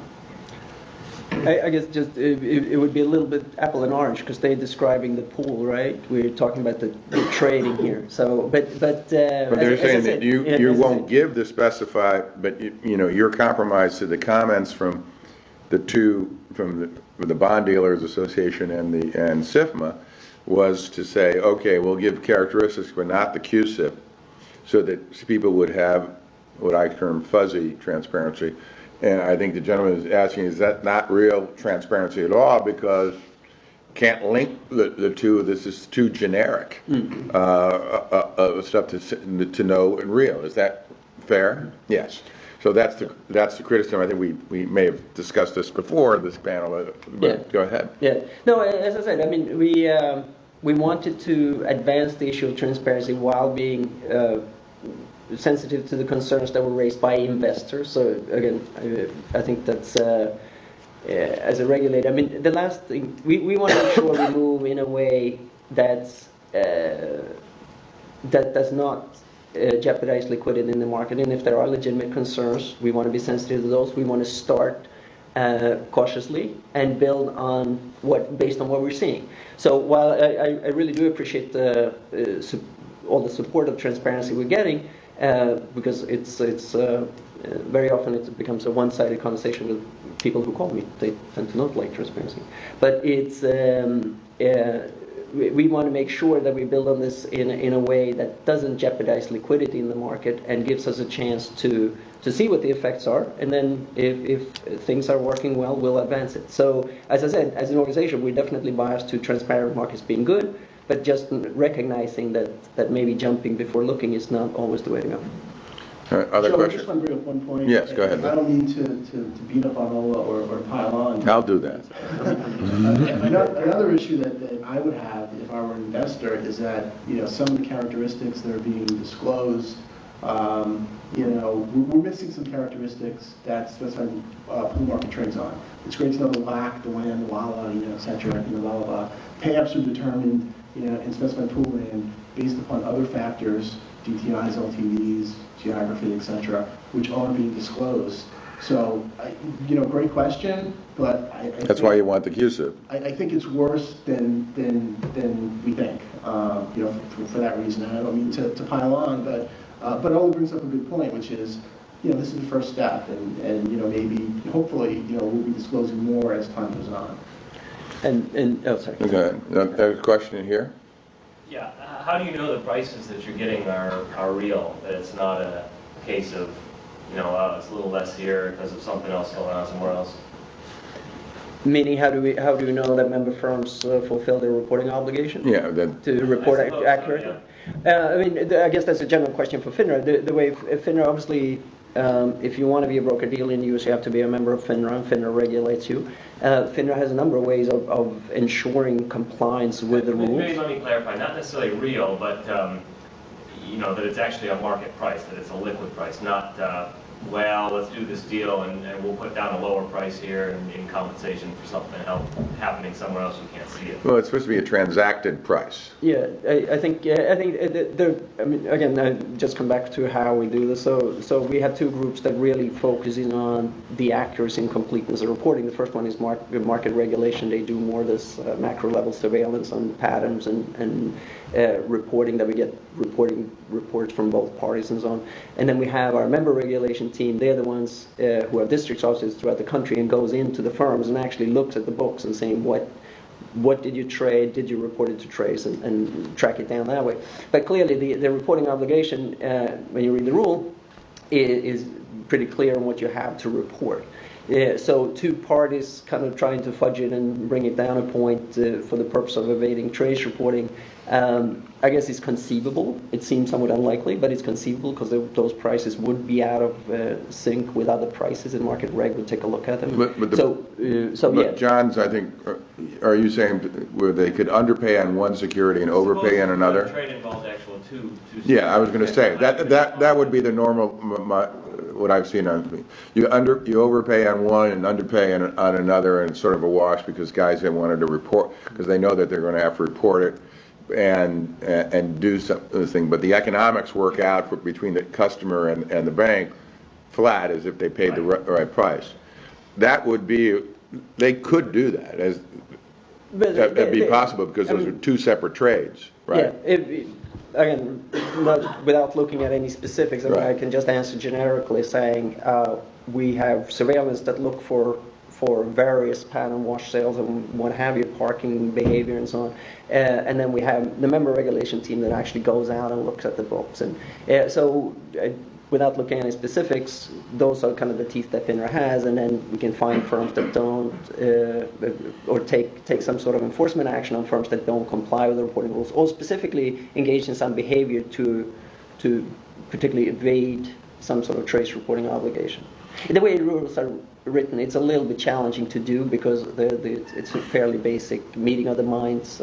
I guess just it would be a little bit apple and orange because they're describing the pool, right? We're talking about the trading here. So, but they're saying that you won't give the specified, but you're compromised to the comments from the Bond Dealers Association and SIFMA was to say, okay, we'll give characteristics but not the QSIP, so that people would have what I term fuzzy transparency. And I think the gentleman is asking, is that not real transparency at all, because can't link the two? This is too generic stuff to know and real. Is that fair? Yes. So that's the criticism. I think we may have discussed this before this panel, but yeah. Go ahead. Yeah. No, as I said, I mean, we wanted to advance the issue of transparency while being sensitive to the concerns that were raised by investors. So again, I think that's as a regulator. I mean, the last thing we want to make sure we move in a way that does not jeopardize liquidity in the market, and if there are legitimate concerns, we want to be sensitive to those. We want to start cautiously and build on based on what we're seeing. So while I really do appreciate all the support of transparency we're getting, because it's very often it becomes a one-sided conversation with people who call me. They tend to not like transparency, but it's. We want to make sure that we build on this in a way that doesn't jeopardize liquidity in the market and gives us a chance to see what the effects are, and then if things are working well, we'll advance it. So as I said, as an organization, we're definitely biased to transparent markets being good, but just recognizing that maybe jumping before looking is not always the way to go. Other Joe, questions? I just want to bring up one point. Yes, go ahead. I don't mean to beat up on Ola or pile on. I'll do that. Another issue that I would have if I were an investor is that some of the characteristics that are being disclosed, we're missing some characteristics that specified pool market trades on. It's great to know the WAC, the WAN, the WALA, et cetera, blah, blah, blah. Payups are determined in specified pool land based upon other factors, DTIs, LTVs, geography, etc., which aren't being disclosed. So, great question, but That's why you want the CUSIP. I think it's worse than we think, for that reason. And I don't mean to pile on, but it only brings up a good point, which is, this is the first step, and maybe, hopefully, we'll be disclosing more as time goes on. Oh, sorry. Okay, there's a question here. Yeah, how do you know the prices that you're getting are real? That it's not a case of, it's a little less here because of something else going on somewhere else? Meaning, how do we know that member firms fulfill their reporting obligation? Yeah, to report I suppose accurately. so, yeah. I guess that's a general question for FINRA. The way FINRA, obviously, if you want to be a broker dealer in the US, you have to be a member of FINRA, and FINRA regulates you. FINRA has a number of ways of ensuring compliance with the rules. Maybe let me clarify, not necessarily real, but that it's actually a market price, that it's a liquid price, not let's do this deal and we'll put down a lower price here in compensation for something else happening somewhere else you can't see it. well, it's supposed to be a transacted price. Yeah, I think again, I just come back to how we do this. So we have two groups that really focus in on the accuracy and completeness of reporting. The first one is market regulation. They do more this macro level surveillance on patterns and reporting that we get reports from both parties and so on. And then we have our member regulation team. They're the ones who have district offices throughout the country and goes into the firms and actually looks at the books and saying what did you trade, did you report it to Trace, and track it down that way. But clearly the reporting obligation, when you read the rule, is pretty clear on what you have to report. So two parties kind of trying to fudge it and bring it down a point for the purpose of evading Trace reporting, I guess it's conceivable. It seems somewhat unlikely, but it's conceivable because those prices would be out of sync with other prices, and market reg would take a look at them. But John's, I think, are you saying where they could underpay on one security and overpay on another? Trade involves actual two Yeah, I was going to say that would be the normal. What I've seen on you overpay on one and underpay on another, and it's sort of a wash because guys have wanted to report because they know that they're going to have to report it and do something, but the economics work out between the customer and the bank flat as if they paid the right price. That would be, they could do that as that'd be possible because those are two separate trades, right? Yeah. Again, without looking at any specifics, Right. I can just answer generically saying we have surveillance that look for various pattern wash sales and what have you, parking behavior and so on. And then we have the member regulation team that actually goes out and looks at the books. And without looking at any specifics, those are kind of the teeth that FINRA has, and then we can find firms that don't, or take some sort of enforcement action on firms that don't comply with the reporting rules, or specifically engage in some behavior to particularly evade some sort of trace reporting obligation. The way the rules are written, it's a little bit challenging to do because it's a fairly basic meeting of the minds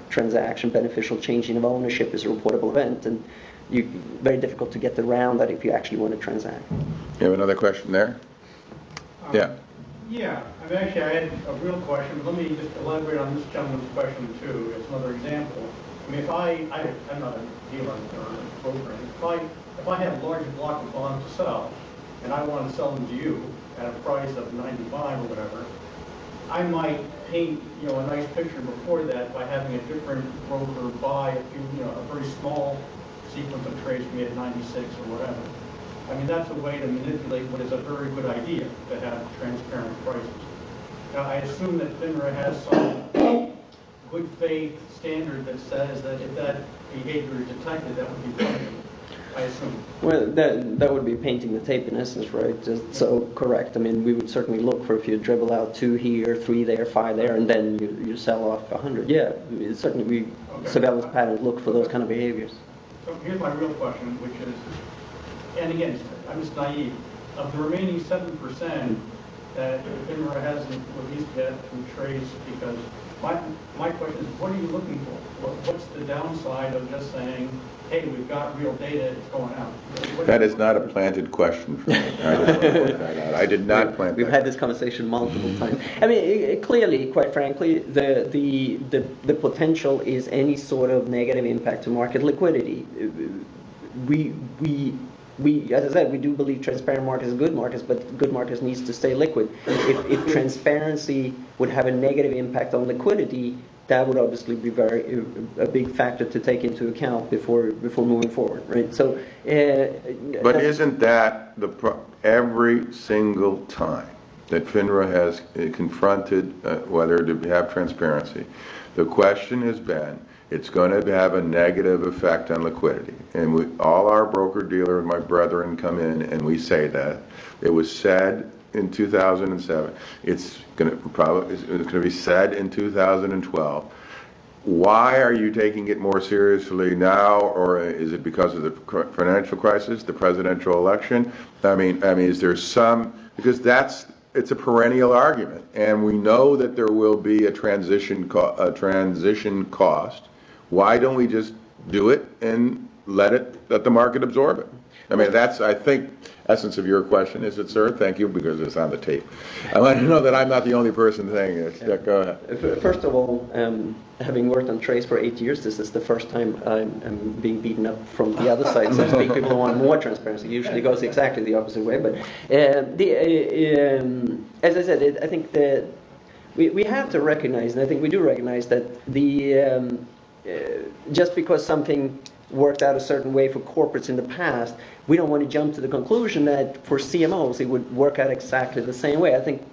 transaction. Beneficial changing of ownership is a reportable event, and very difficult to get around that if you actually want to transact. You have another question there? Yeah. Yeah, actually I had a real question, but let me just elaborate on this gentleman's question too, as another example. If I'm not a dealer or a broker, if I have a large block of bonds to sell, and I want to sell them to you at a price of 95 or whatever, I might paint, a nice picture before that by having a different broker buy a very small sequence of trades for me at 96 or whatever. That's a way to manipulate what is a very good idea, to have transparent prices. Now, I assume that FINRA has some good faith standard that says that if that behavior is detected, that would be punishable. I assume. Well, that would be painting the tape in essence, right? So correct. We would certainly look for if you dribble out 2 here, 3 there, 5 there, and then you sell off 100. Yeah, certainly surveillance patterns look for those kind of behaviors. So here's my real question, which is, and again, I'm just naive, of the remaining 7%, that FINRA hasn't released yet from Trace? Because my question is, what are you looking for? What's the downside of just saying, hey, we've got real data, it's going out? That is not a planted question for me. I just want to point that out. I did not plant We've that. had this conversation multiple times. I mean, clearly, quite frankly, the potential is any sort of negative impact to market liquidity. We, as I said, we do believe transparent markets are good markets, but good markets needs to stay liquid. If transparency would have a negative impact on liquidity, that would obviously be a big factor to take into account before moving forward, right? So, But isn't that every single time that FINRA has confronted whether to have transparency, the question has been, it's going to have a negative effect on liquidity. And all our broker-dealer and my brethren come in and we say that. It was said in 2007. It's going to be said in 2012. Why are you taking it more seriously now, or is it because of the financial crisis, the presidential election? I mean, is there because it's a perennial argument, and we know that there will be a transition cost. Why don't we just do it and let the market absorb it? I mean, that's, I think, essence of your question, is it, sir? Thank you, because it's on the tape. I want to know that I'm not the only person saying this. Yeah, go ahead. First of all, having worked on Trace for 8 years, this is the first time I'm being beaten up from the other side, so to speak. People want more transparency. It usually goes exactly the opposite way. But as I said, I think that we have to recognize, and I think we do recognize, that just because something worked out a certain way for corporates in the past, we don't want to jump to the conclusion that for CMOs it would work out exactly the same way. I think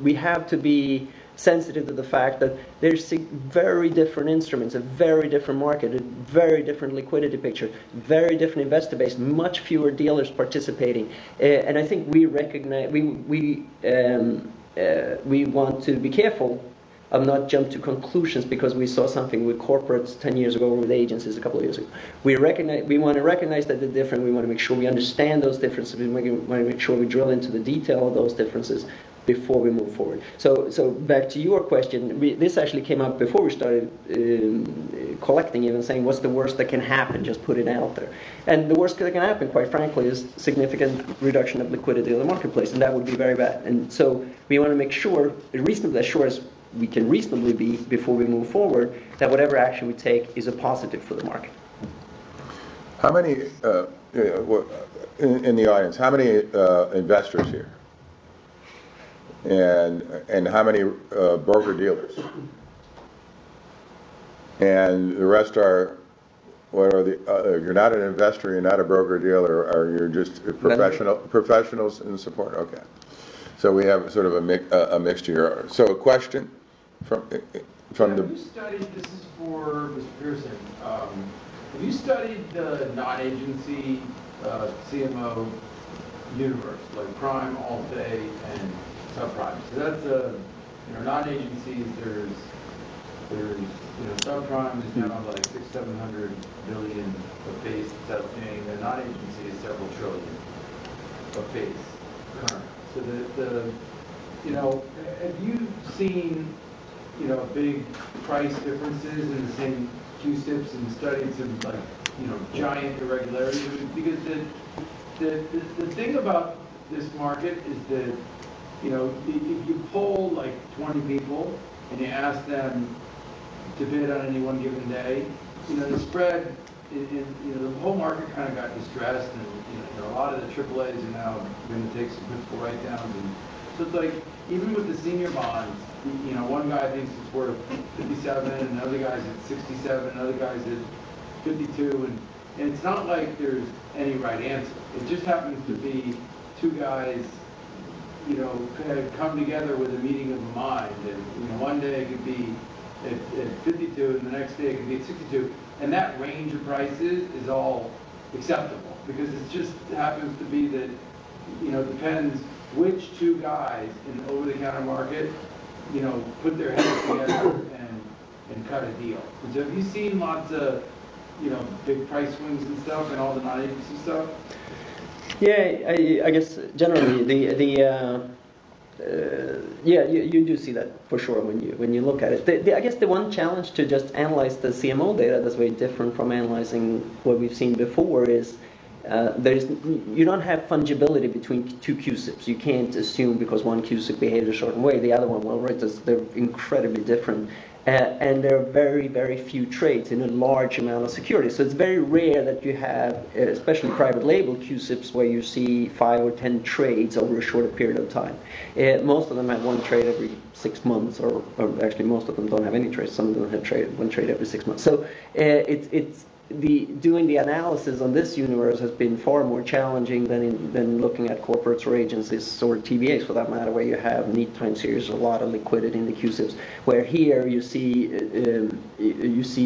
we have to be sensitive to the fact that there's very different instruments, a very different market, a very different liquidity picture, very different investor base, much fewer dealers participating, and I think we recognize we want to be careful of not jump to conclusions because we saw something with corporates 10 years ago or with agencies a couple of years ago. We want to recognize that they're different. We want to make sure we understand those differences. We want to make sure we drill into the detail of those differences before we move forward. So back to your question, this actually came up before we started collecting, even saying what's the worst that can happen, just put it out there. And the worst that can happen, quite frankly, is significant reduction of liquidity of the marketplace, and that would be very bad. And so we want to make sure, reasonably as sure as we can reasonably be before we move forward, that whatever action we take is a positive for the market. How many, in the audience, how many investors here? And how many broker dealers? And the rest are, what are the? You're not an investor, you're not a broker dealer, or you're just professionals in support. Okay, so we have sort of a mixture here. So a question from the. Have you studied? This is for Mr. Pearson. Have you studied the non-agency CMO universe, like prime, alt-A, and subprime? So that's non-agencies. There's subprime is now like 600-700 billion of base that's outstanding. The non-agency is several trillion of base current. So have you seen big price differences in the same Q-SIPs and studied some giant irregularities? Because the thing about this market is that if you poll like 20 people and you ask them to bid on any one given day, the spread, the whole market kind of got distressed, and a lot of the AAAs are now going to take some principal write-downs. And so it's like, even with the senior bonds, one guy thinks it's worth 57, and another guy's at 67, another guy's at 52, and it's not like there's any right answer. It just happens to be two guys kind of come together with a meeting of the mind, and one day it could be at 52, and the next day it could be at 62, and that range of prices is all acceptable, because it just happens to be that, depends which two guys in the over-the-counter market, put their heads together and cut a deal. And so have you seen lots of, big price swings and stuff, and all the non-agency stuff? Yeah, I guess generally yeah, you do see that for sure when you look at it. I guess the one challenge to just analyze the CMO data that's very different from analyzing what we've seen before is you don't have fungibility between two QSIPs. You can't assume because one QSIP behaves a certain way, the other one will, right? They're incredibly different. And there are very, very few trades in a large amount of security. So it's very rare that you have, especially private label QSIPs, where you see 5 or 10 trades over a shorter period of time. Most of them have one trade every 6 months, or actually most of them don't have any trades. Some of them have one trade every 6 months. So doing the analysis on this universe has been far more challenging than looking at corporates or agencies or TBAs for that matter, where you have neat time series, a lot of liquidity in the QSIPs. Where here you see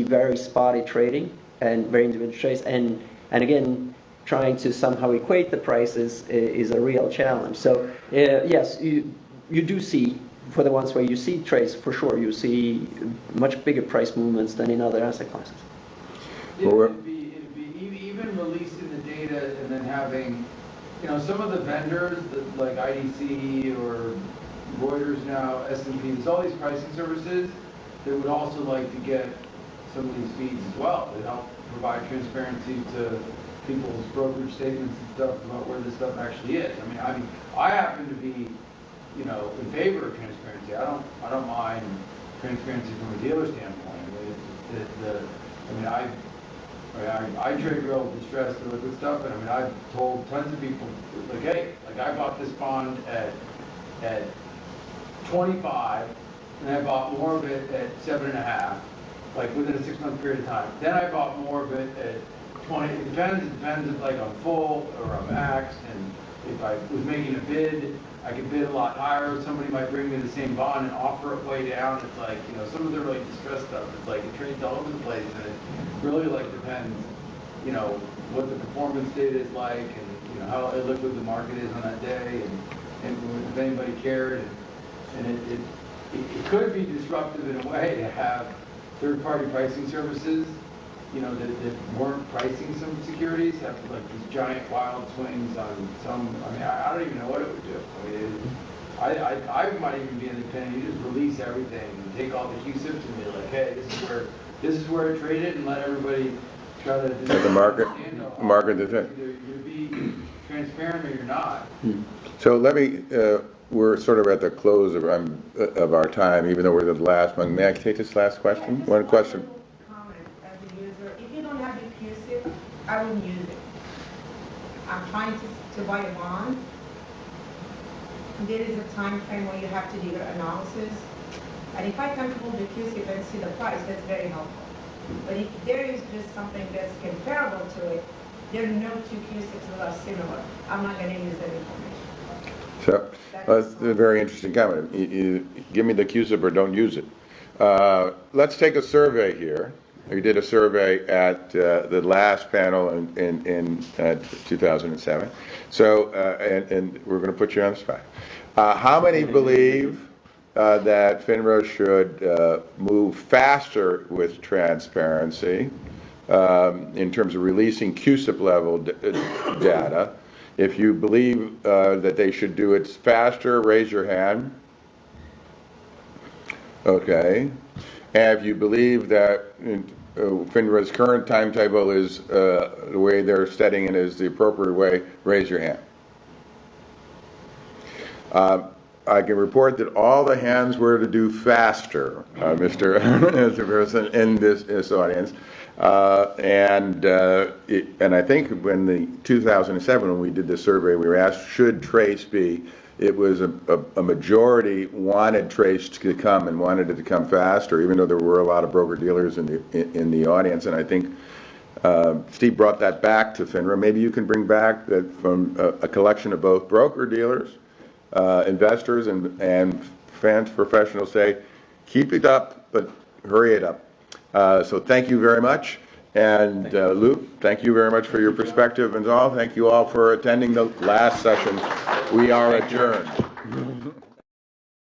very spotty trading and very individual trades, and again trying to somehow equate the prices is a real challenge. So yes, you do see. For the ones where you see trades, for sure, you see much bigger price movements than in other asset classes. It'd be even releasing the data and then having, some of the vendors like IDC or Reuters now, S&P, there's all these pricing services that would also like to get some of these feeds as well. They help provide transparency to people's brokerage statements and stuff about where this stuff actually is. I happen to be, in favor of transparency. I don't mind transparency from a dealer standpoint. I trade real distressed and liquid stuff, and I've told tons of people, hey, I bought this bond at 25, and I bought more of it at 7.5, within a 6-month period of time. Then I bought more of it at 20. It depends if I'm full or I'm maxed, and if I was making a bid, I could bid a lot higher. Somebody might bring me the same bond and offer it way down. It's some of the really distressed stuff. It trades all over the place, and it really depends, what the performance data is like, and how illiquid the market is on that day, and if anybody cared. And it could be disruptive in a way to have third-party pricing services, that weren't pricing some securities, have these giant wild swings on some. I don't even know what it would do. I might even be independent. You just release everything and take all the QSIPs and be like, hey, this is where it traded, and let everybody try to. The market detect. Either you be transparent or you're not. So let me. We're sort of at the close of our time, even though we're the last one. May I take this last question? One question. As a user, if you don't have the QSIP, I wouldn't use it. I'm trying to buy a bond. There is a time frame where you have to do your analysis. And if I can pull the QSIP and see the price, that's very helpful. But if there is just something that's comparable to it, there are no two QSIPs that are similar. I'm not going to use that information. So that's a very interesting comment. You give me the QSIP or don't use it. Let's take a survey here. We did a survey at the last panel in 2007. So, and we're going to put you on the spot. How many believe that FINRA should move faster with transparency in terms of releasing QSIP level data? If you believe that they should do it faster, raise your hand. Okay. And if you believe that FINRA's current timetable is the way they're setting it is the appropriate way, raise your hand. I can report that all the hands were to do faster, Mr. Person, in this audience. And I think when the 2007, when we did this survey, we were asked, should Trace be? It was a majority wanted Trace to come and wanted it to come faster, even though there were a lot of broker-dealers in the audience. And I think Steve brought that back to FINRA. Maybe you can bring back that from a collection of both broker-dealers, investors, and fans, professionals say, keep it up, but hurry it up. So thank you very much. And Luke, thank you very much for your perspective. And all, thank you all for attending the last session. We are adjourned.